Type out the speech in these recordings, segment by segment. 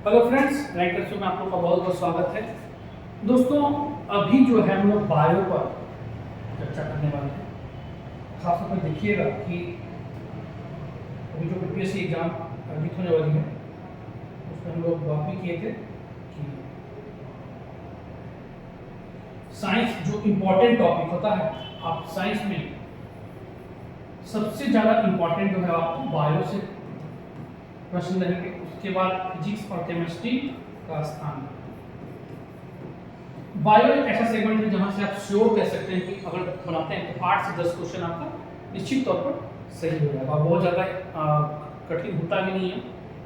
Hello friends, ranker show में आप लोग का बहुत बहुत स्वागत है। दोस्तों, अभी जो है हम लोग बायो पर चर्चा करने वाले हैं। खासतौर पर देखिएगा कि अभी जो बीपीएससी एग्जाम आयोजित होने वाली है उसमें हम लोग बात भी किए थे कि साइंस जो इम्पोर्टेंट टॉपिक होता है, आप साइंस में सबसे ज़्यादा इम्पोर्टेंट जो है आपको बायो से प्रश्न रहेंगे। उसके बाद फिजिक्स और केमिस्ट्री का स्थान। बायो एक ऐसा सेगमेंट है जहां से आप श्योर कह सकते हैं कि अगर बनाते हैं तो 8 से 10 क्वेश्चन आपका निश्चित तौर पर सही हो जाएगा। बहुत ज़्यादा कठिन होता भी नहीं है,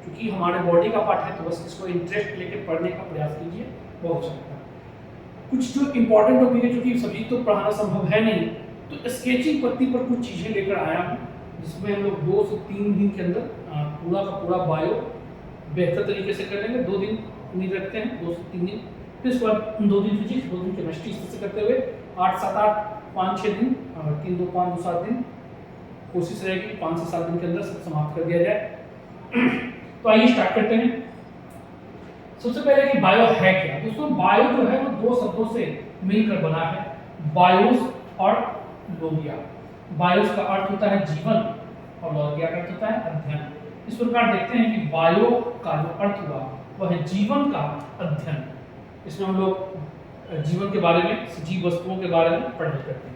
क्योंकि हमारे बॉडी का पार्ट है, तो बस इसको इंटरेस्ट लेके पढ़ने का प्रयास कीजिए, बहुत अच्छा लगता है। कुछ जो इंपॉर्टेंट टॉपिक है, क्योंकि सभी तो पढ़ाना संभव है नहीं, तो स्केचिंग पत्ती पर कुछ चीज़ें लेकर आया हूँ, जिसमें हम लोग 2 से 3 दिन के अंदर पूरा का पूरा बायो बेहतर तरीके से कर लेंगे। 2 दिन उम्मीद रखते हैं, 2 से 3 दिन, फिर उसके बाद 2 दिन फिजिक्स, 2 दिन केमिस्ट्री, इस तरह से करते हुए 8, 7, 8, 5, 6 दिन, 3, 2, 5, 2, 7 दिन कोशिश रहेगी 5 से 7 दिन के अंदर सब समाप्त कर दिया जाए। तो आइए स्टार्ट करते हैं। सबसे पहले कि बायो है क्या। दोस्तों, बायो जो है वो 2 शब्दों से मिलकर बना है, बायोस और लोगिया। बायोस का अर्थ होता है जीवन और लोगिया का अर्थ होता है अध्ययन। इस प्रकार देखते हैं कि बायो का जो अर्थ हुआ वह है जीवन का अध्ययन। इसमें हम लोग जीवन के बारे में, सजीव वस्तुओं के बारे में पढ़ाई करते हैं।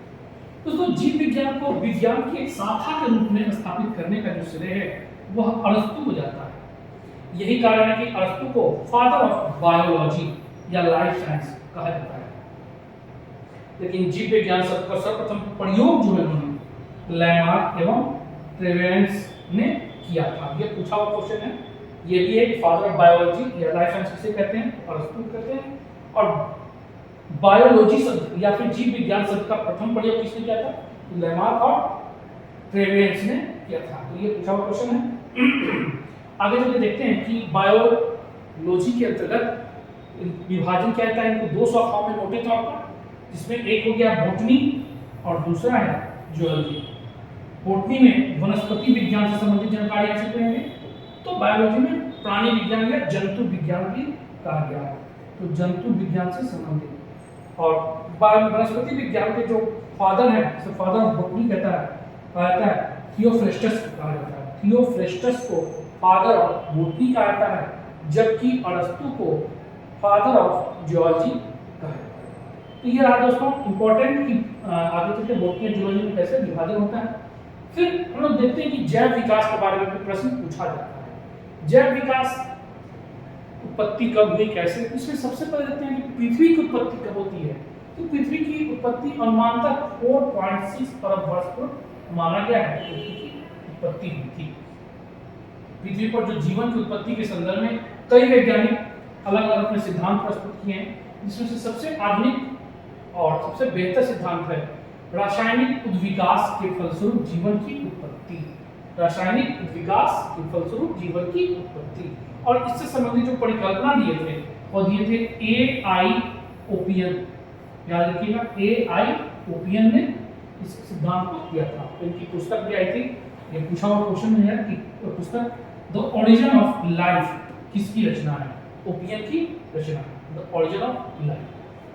दोस्तों, जीव विज्ञान को विज्ञान की एक शाखा के रूप में स्थापित करने का जो श्रेय है वह अरस्तु को जाता है। यही कारण है कि अरस्तु को फादर ऑफ बायोलॉजी या लाइफ साइंस कहा जाता है। लेकिन जीव विज्ञान शब्द का सर्वप्रथम प्रयोग जो है उन्होंने लैमार्क एवं ट्रेवेंस ने किया था। ये पूछा हुआ क्वेश्चन है। ये भी है कि फादर ऑफ बायोलॉजी या लाइफ साइंस किसे कहते हैं, अरस्तु कहते हैं। और बायोलॉजी शब्द या फिर जीव विज्ञान शब्द का प्रथम प्रयोग किसने किया था, लैमार्क और ट्रेवेंस ने किया था। तो ये पूछा हुआ क्वेश्चन है। आगे चलकर देखते हैं कि बायोलॉजी के अंतर्गत विभाजन क्या होता है। इनको 2 शाखाओं में मोटे तौर पर, जिसमें एक हो गया बॉटनी और दूसरा है जूलॉजी। बॉटनी में वनस्पति विज्ञान से संबंधित जानकारी हासिल करेंगे, तो बायोलॉजी में प्राणी विज्ञान या जंतु विज्ञान भी कहा गया है, तो जंतु विज्ञान से संबंधित। और वनस्पति विज्ञान के जो फादर है, जिसे फादर ऑफ बॉटनी कहा जाता है, थियोफ्रेस्टस कहा जाता है। थियोफ्रेस्टस को फादर ऑफ बॉटनी कहा जाता है, जबकि अरस्तु को फादर ऑफ जियोलॉजी कहा जाता है। तो ये रहा दोस्तों इंपॉर्टेंट कि आगे चलकर बॉटनी और जियोलॉजी में कैसे विभाजन होता है। फिर हम लोग देखते हैं कि जैव विकास के बारे में भी प्रश्न पूछा जाता है। जैव विकास उत्पत्ति कब हुई, कैसे। इसमें सबसे पहले देखते हैं कि पृथ्वी की उत्पत्ति कब होती है। तो पृथ्वी की उत्पत्ति अनुमानतः 4.6 अरब वर्ष पूर्व माना गया है, पृथ्वी की उत्पत्ति हुई थी। पृथ्वी पर जो जीवन की उत्पत्ति के संदर्भ में कई वैज्ञानिक अलग अलग अपने सिद्धांत प्रस्तुत किए हैं, जिसमें से सबसे आधुनिक और सबसे बेहतर सिद्धांत है रासायनिक उद्विकास के फलस्वरूप जीवन की उत्पत्ति। रासायनिक उद्विकास के फलस्वरूप जीवन की उत्पत्ति। और इससे संबंधित जो परिकल्पना दिए थे वो दिए थे AI ओपियन। याद रखिएगा, AI ओपियन ने इस सिद्धांत को दिया था। तो इनकी पुस्तक भी आई थी। ये पूछा हुआ क्वेश्चन है कि पुस्तक द ओरिजिन ऑफ लाइफ किसकी रचना है, ओपियन की रचना है, द ओरिजिन ऑफ लाइफ।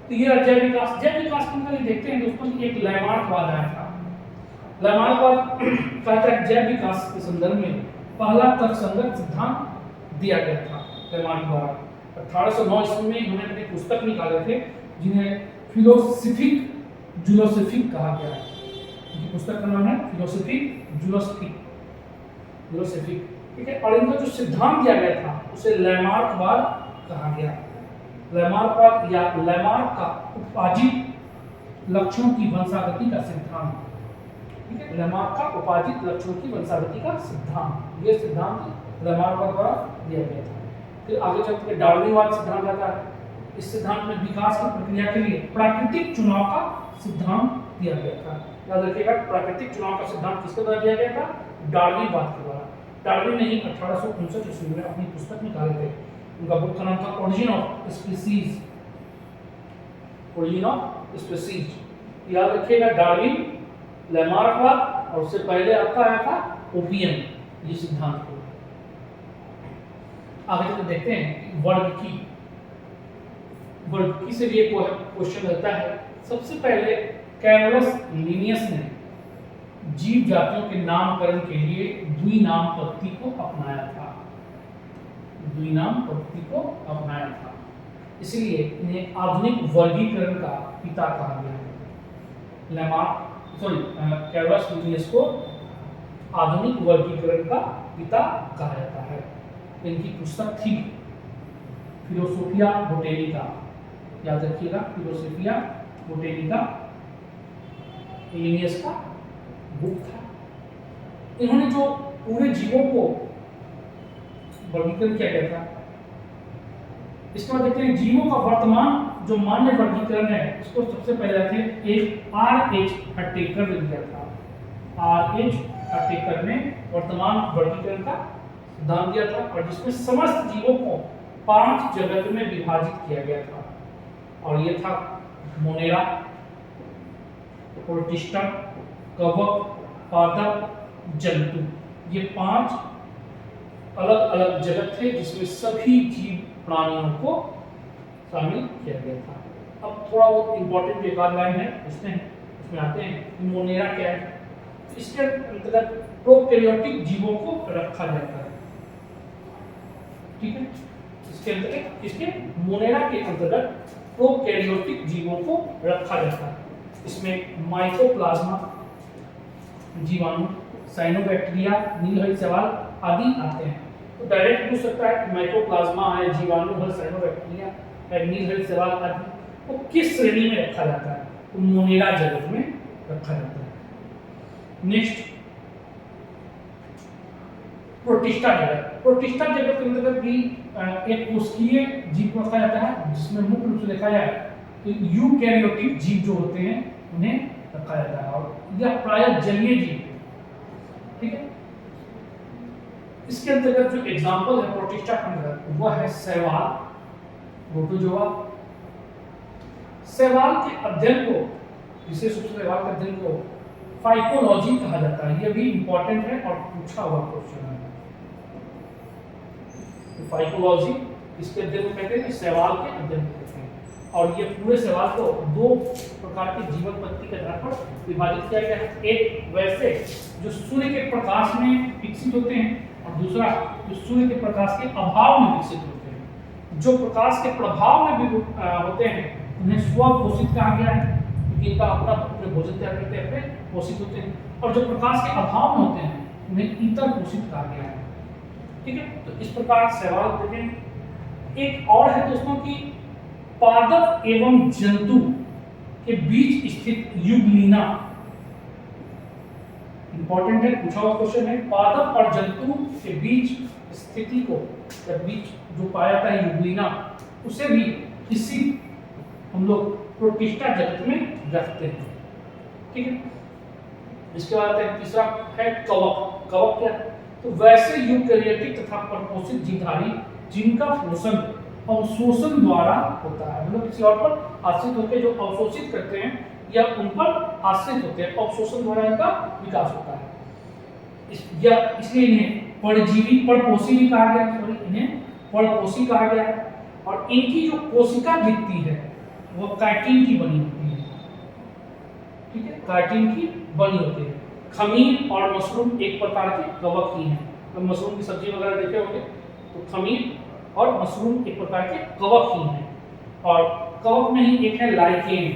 तो ये जैव विकास के अंदर देखते हैं दोस्तों कि एक लैमार्कवाद आया था। लैमार्कवाद कहता है जैव विकास के संदर्भ में पहला तर्कसंगत सिद्धांत दिया गया था लैमार्क द्वारा। 1809 ईस्वी में उन्होंने अपनी पुस्तक निकाले थे, जिन्हें फिलोसफिक जूलोसफिक कहा गया है। उनकी पुस्तक का नाम है फिलोसफिक जूलोसफिक, ठीक है। और इनका जो सिद्धांत दिया गया था उसे लैमार्कवाद कहा गया। लैमार्कवाद या लैमार्क का उपाजित लक्षणों की वंशागति का सिद्धांत, ठीक है। लैमार्क का उपाजित लक्षणों की वंशागति का सिद्धांत, ये सिद्धांत लैमार्कवाद द्वारा दिया गया था। फिर आगे चलकर डार्विनवाद सिद्धांत आता है। इस सिद्धांत में विकास की प्रक्रिया के लिए प्राकृतिक चुनाव का सिद्धांत दिया गया था। याद रखिएगा, प्राकृतिक चुनाव का सिद्धांत किसके द्वारा दिया गया था, डार्विनवाद के द्वारा। डार्विन ने ही 1859 ईस्वी में अपनी पुस्तक निकाले थे। उनका बुक का नाम था origin of species, origin of species. याद रखिएगा, डार्विन, लैमार्कवाद और उससे पहले आपका आया था ओपियन, ये सिद्धांत को। आगे चलकर देखते हैं कि वर्ग की से भी एक क्वेश्चन रहता है। सबसे पहले कैरोलस लिनियस ने जीव जातियों के नामकरण के लिए द्विनाम पद्धति को अपनाया था। इसलिए इन्हें आधुनिक वर्गीकरण का पिता कहा गया है। कैरोलस लिनियस को आधुनिक वर्गीकरण का पिता कहा जाता है। इनकी पुस्तक थी फिलोसोफिया बोटेनिका, याद रखिएगा, फिलोसोफिया बोटेनिका लिनियस का बुक था। इन्होंने जो पूरे जीवों को वर्गीकरण किया गया था, इसके बाद देखते हैं जीवों का वर्तमान जो मान्य वर्गीकरण है, इसको सबसे पहले देखते एक R.H. हटेकर ने दिया था। R.H. हटेकर ने वर्तमान वर्गीकरण का सिद्धांत दिया था, और जिसमें समस्त जीवों को 5 जगत में विभाजित किया गया था। और ये था मोनेरा, प्रोटिस्टा, कवक, पादप, जंतु। ये 5 अलग अलग जगत थे जिसमें सभी जीव प्राणियों को शामिल किया गया था। अब थोड़ा बहुत इंपॉर्टेंट एक आध लाइन है, उसमें आते हैं। मोनेरा क्या है? इसके अंतर्गत प्रोकैरियोटिक जीवों को रखा जाता है, ठीक है। इसके मोनेरा के अंतर्गत प्रोकैरियोटिक जीवों को रखा जाता है। इसमें माइकोप्लाज्मा जीवाणु, साइनोबैक्टीरिया, नीलहरित शैवाल आदि आते हैं। तो डायरेक्ट पूछ सकता है कि माइकोप्लाज्मा है, जीवाणु है, साइनोबैक्टीरिया है, नीलहरित शैवाल आदि को किस श्रेणी में रखा जाता है? तो मोनेरा जगत में रखा जाता है। नेक्स्ट, प्रोटिस्टा जगत के अंतर्गत भी एक कोशिकीय जीव को रखा जाता है, जिसमें मुख्य रूप से देखा जाए तो यूकैरियोटिक जीव जो होते हैं उन्हें रखा जाता है, और यह प्रायः जलीय जीव, ठीक है। इसके अंतर्गत जो एग्जाम्पल है प्रोटिस्टा के अंतर्गत, वह है शैवाल, प्रोटोजोआ। शैवाल के अध्ययन को, विशेष रूप से शैवाल के अध्ययन को फाइकोलॉजी कहा जाता है। यह भी इंपॉर्टेंट है और पूछा हुआ क्वेश्चन है। फाइकोलॉजी इसके अध्ययन को कहते हैं, शैवाल के अध्ययन को कहते हैं। और ये पूरे शैवाल को 2 प्रकार के जीवन पद्धति के आधार पर विभाजित किया गया है। एक वैसे जो सूर्य के प्रकाश में विकसित होते हैं, और दूसरा जो सूर्य के प्रकाश के अभाव में विकसित होते हैं। जो प्रकाश के प्रभाव में भी होते हैं उन्हें स्वपोषित कहा गया है, क्योंकि इनका अपना भोजन तैयार करते हैं, पोषित होते हैं। और जो प्रकाश के अभाव में होते हैं उन्हें इतर पोषित कहा गया है, ठीक है। तो इस प्रकार सवाल देखें। एक और है दोस्तों कि पादप एवं जंतु के बीच स्थित युगलीना, इंपॉर्टेंट है, पूछा हुआ क्वेश्चन है। पादप और जंतु के बीच स्थिति को, या बीच जो पाया जाता है युगलीना, उसे भी किसी हम लोग प्रोटिस्टा जगत में रखते हैं, ठीक है। इसके बाद तीसरा है कवक। कवक क्या है? तो वैसे यूकैरियोटिक तथा परपोषित जीवधारी जिनका पोषण अवशोषण द्वारा होता है, मतलब किसी और पर आश्रित होकर जो अवशोषित करते हैं या उन पर आश्रित होते हैं, अवशोषण द्वारा इनका विकास होता है। इसलिए इन्हें परजीवी, परपोषी भी कहा गया है, इन्हें परपोषी कहा गया है। और इनकी जो कोशिका भित्ति है वो काइटिन की बनी होती है, ठीक है, काइटिन की बनी होती है। खमीर और मशरूम एक प्रकार के कवक ही हैं। तो मशरूम की सब्जी वगैरह देखे होंगे, तो खमीर और मशरूम एक प्रकार के कवक ही हैं। और कवक में ही एक है लाइकेन।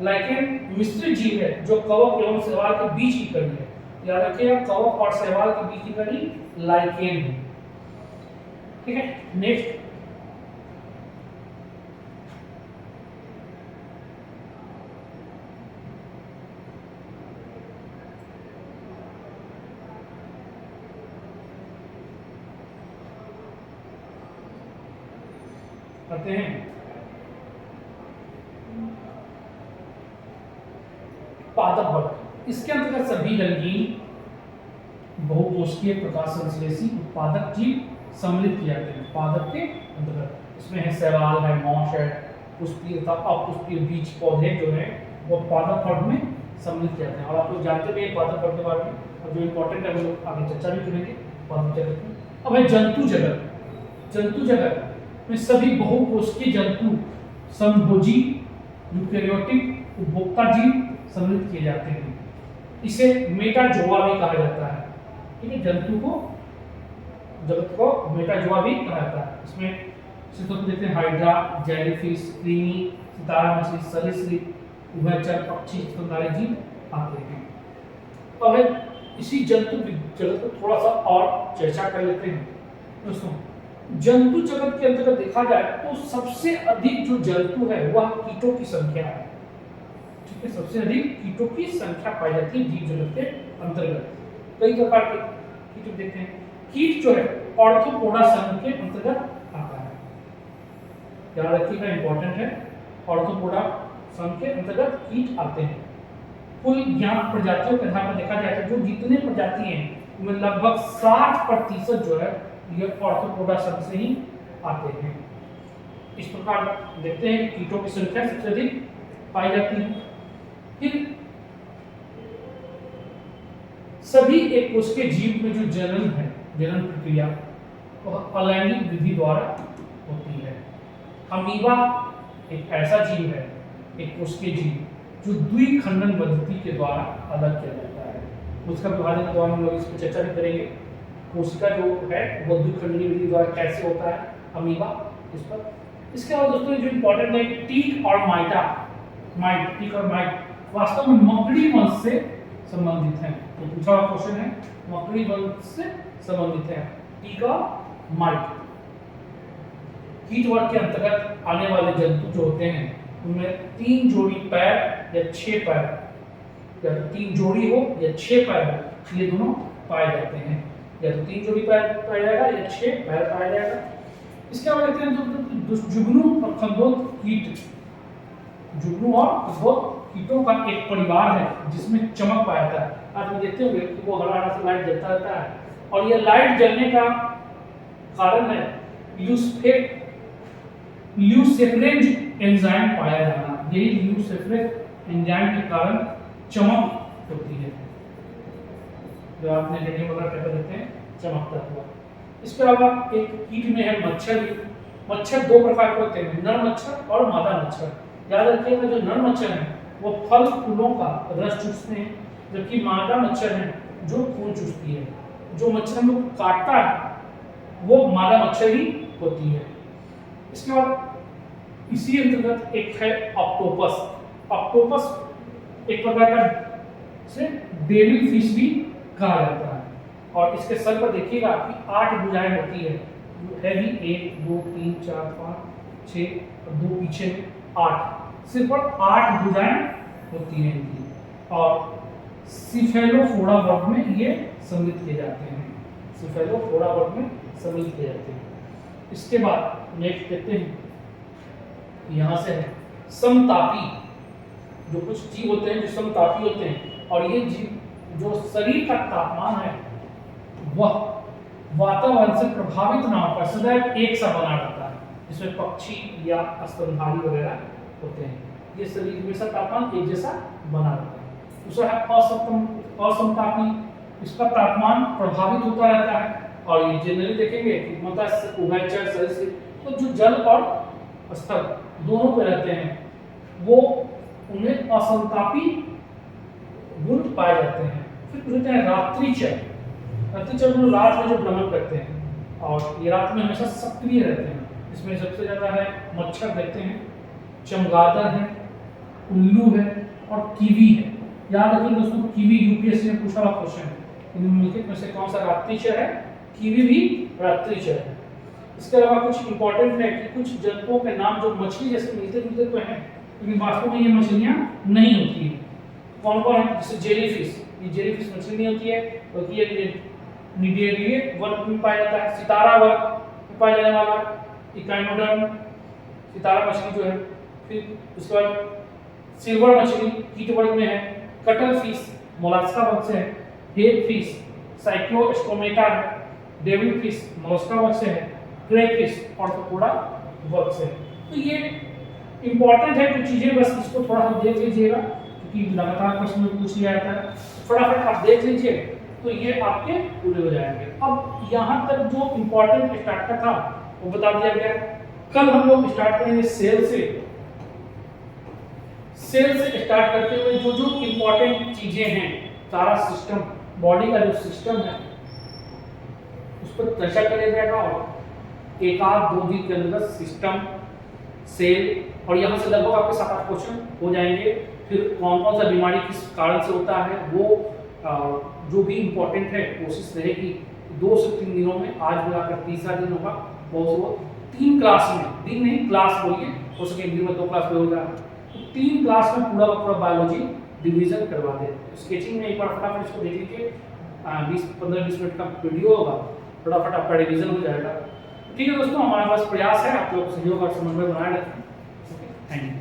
लाइकेन मिश्रित जीव है जो कवक एवं शैवाल के बीच की कड़ी है। याद रखिएगा, कवक और शैवाल के बीच की कड़ी लाइकेन है, ठीक है। नेक्स्ट, करते हैं पादप वर्ग। इसके अंतर्गत सभी रंगीन बहुकोशिकीय प्रकाश संश्लेषी उत्पादक जीव सम्मिलित किए जाते हैं पादप के अंतर्गत। इसमें है शैवाल है, मॉश है, पुष्पीय तथा अपुष्पीय बीज पौधे जो है वो पादप वर्ग में सम्मिलित किए जाते हैं। और आप लोग जानते भी हैं पादप वर्ग के बारे में, और जो इम्पोर्टेंट है वो लोग आगे चर्चा भी करेंगे पादप जगत में। अब है जंतु जगत। जंतु जगत में सभी बहुकोषीय जंतु समभोजी यूकेरियोटिक उपभोक्ता जीव सम्मिलित किए जाते हैं। इसे मेटाजोआ भी कहा जाता है। ठीक है, जंतु को जगत को मेटाजोआ भी कहा जाता है। इसमें सिर्फ देखते हैं हाइड्रा, जेलीफिश, कृमि, सितारा मछली, सरीसृप, उभयचर पक्षी, स्तनधारी जीव आते हैं। अब है इसी जंतु जगत को थोड़ा सा और चर्चा कर लेते हैं। दोस्तों, जंतु जगत के अंतर्गत देखा जाए तो सबसे अधिक जो जंतु है वह कीटों की संख्या है। ठीक है, सबसे अधिक कीटों की संख्या पाई जाती है जीव जगत के अंतर्गत। कई प्रकार के कीट देखते हैं। कीट जो है ऑर्थोपोडा संघ के अंतर्गत आता है। याद रखिएगा, इंपॉर्टेंट है। ऑर्थोपोडा संघ के अंतर्गत कीट आते हैं। कुल ज्ञात प्रजातियों के आधार पर देखा जाए तो जो जितने प्रजाति हैं उनमें लगभग 60% जो है ये ऑर्थोपोडा संघ से ही आते हैं। इस प्रकार देखते हैं कि कीटों की संख्या सबसे अधिक पाई जाती है। फिर सभी एक कोशिकीय जीव में जो जनन है, जनन प्रक्रिया वह अलैंगिक विधि द्वारा होती है। अमीबा एक ऐसा जीव है, एक कोशिकीय जीव जो द्विखंडन पद्धति के द्वारा अलग किया जाता है। उसका विभाजन के दौरान हम लोग इस पर चर्चा भी करेंगे। कोशिका जो है वो द्विखंडनीय विधि द्वारा कैसे होता है, अमीबा, इस पर। इसके अलावा दोस्तों जो इंपॉर्टेंट है टीक और टीक और माइट वास्तव में मकड़ी वंश से संबंधित हैं। तो पूछा हुआ क्वेश्चन है, मकड़ी वंश से संबंधित है टीक और माइट। कीट वर्ग के अंतर्गत आने वाले जंतु जो होते हैं उनमें 3 जोड़ी पैर या 6 पैर, या तो 3 जोड़ी हो या 6 पैर हो, ये दोनों पाए जाते हैं। या तो 3 जोड़ी पैर पाया जाएगा या 6 पैर पाया जाएगा। इसके अलावा देखते हैं जो जुगनू और खंडोत कीट, जुगनू और खंडोत कीटों का एक परिवार है जिसमें चमक पाया जाता है। आज हम देखते होंगे कि वो हरा हरा सा लाइट जलता रहता है, और यह लाइट जलने का कारण है ल्यूसेफरेज एंजाइम पाया जाना। यही ल्यूसेफरेज एंजाइम के कारण चमक होती है, जो आपने रेडियो वगैरह पेपर देखते हैं, चमकता हुआ। इसके अलावा एक कीट में है मच्छर। मच्छर 2 प्रकार के होते हैं, नर मच्छर और मादा मच्छर। याद रखिएगा, जो नर मच्छर है वो फल फूलों का रस चूसते हैं, जबकि मादा मच्छर है जो खून चूसती है। जो मच्छर हम लोग काटता है वो मादा मच्छर ही होती है। इसके बाद इसी अंतर्गत एक है ऑक्टोपस। ऑक्टोपस एक प्रकार का से डेविल फिश भी कहा जाता है, और इसके सर पर देखिएगा कि 8 भुजाएं होती है। हैवी 1 2 3 4 5 6 और 2 पीछे में 8, सिर्फ 8 भुजाएं होती हैं इनकी। और सिफेलोफोरा वर्ग में ये सम्मिलित किए जाते हैं। सिफेलोफोरा वर्ग में सम्मिलित किए जाते हैं। इसके बाद नेक्स्ट देखते हैं, यहाँ से है समतापी। जो कुछ जीव होते हैं जो समतापी होते हैं, और ये जीव जो शरीर का तापमान है वह वातावरण से प्रभावित ना होकर सदैव एक सा बना रहता है। जिसमें पक्षी या स्तनधारी वगैरह होते हैं, ये शरीर हमेशा तापमान एक जैसा बना रहता है। दूसरा है असमतापी। इसका तापमान प्रभावित होता रहता है, और ये जनरली देखेंगे कि मत्स्य, उभयचर, सरीसृप, तो जो जल और स्थल दोनों पे रहते हैं वो उनमें असमतापी गुण पाए जाते हैं। फिर कुछ होते हैं रात्रिचर। रात्रिचर में रात में जो भ्रमण करते हैं और ये रात में हमेशा सक्रिय रहते हैं। इसमें सबसे ज्यादा है मच्छर देखते हैं, चमगादड़ है, उल्लू है और कीवी है। याद रखिए दोस्तों, कीवी यूपीएससी में पूछा हुआ क्वेश्चन है। निम्नलिखित में से कौन सा रात्रिचर है? कीवी भी रात्रिचर है। इसके अलावा कुछ इंपॉर्टेंट है कि कुछ जंतुओं के नाम जो मछली जैसे मिलते जुलते तो हैं, लेकिन वास्तव में ये मछलियां नहीं होती है। कौन कौन है? जैसे जेलीफिश, ये जेलीफिश मछली नहीं होती है, बल्कि ये निडेरिए वर्ग में पाया जाता है। सितारा वर्ग में पाया जाने वाला इकाइनोडर्म सितारा मछली जो है। फिर उसके बाद सिल्वर मछली कीट वर्ग में है। कटल फिश मोलास्का वर्ग से है। हेग फिश साइक्लोस्टोमेटा है। डेविल फिश मोलस्का वर्ग से है। ग्रे फिश ऑर्थोपोडा वर्ग से। तो ये इंपॉर्टेंट है कुछ चीजें, बस इसको थोड़ा सा देख लीजिएगा क्योंकि लगातार प्रश्न में पूछ लिया जाता है। फटाफट आप देख लीजिए तो ये आपके पूरे हो जाएंगे। अब यहाँ तक जो इम्पोर्टेंट स्ट्रक्चर था वो बता दिया गया है। कल हम लोग स्टार्ट करेंगे सेल से। सेल से स्टार्ट करते हुए जो जो इंपॉर्टेंट चीजें हैं, सारा सिस्टम, बॉडी का जो सिस्टम है उस पर चर्चा किया जाएगा और एक आध 2 दिन के अंदर सिस्टम, सेल और यहाँ से लगभग आपके 7-8 क्वेश्चन हो जाएंगे। फिर कौन कौन सा बीमारी किस कारण से होता है वो जो भी इम्पोर्टेंट है, कोशिश रहेगी 2 से 3 दिनों में, आज मिलाकर तीसरा दिन होगा। बहुत 3 क्लास में, दिन नहीं क्लास बोलिए, हो सके दिन में 2 क्लास में हो जाए, तो 3 क्लास में पूरा का पूरा बायोलॉजी डिवीजन करवा दे। स्केचिंग में एक बार फटाफट इसको देख लीजिए, 15-20 मिनट का वीडियो होगा, फटाफट आपका रिवीजन हो जाएगा। ठीक है दोस्तों, हमारे पास प्रयास है आप लोग सहयोग और समन्वय बनाए रखें। Thank you.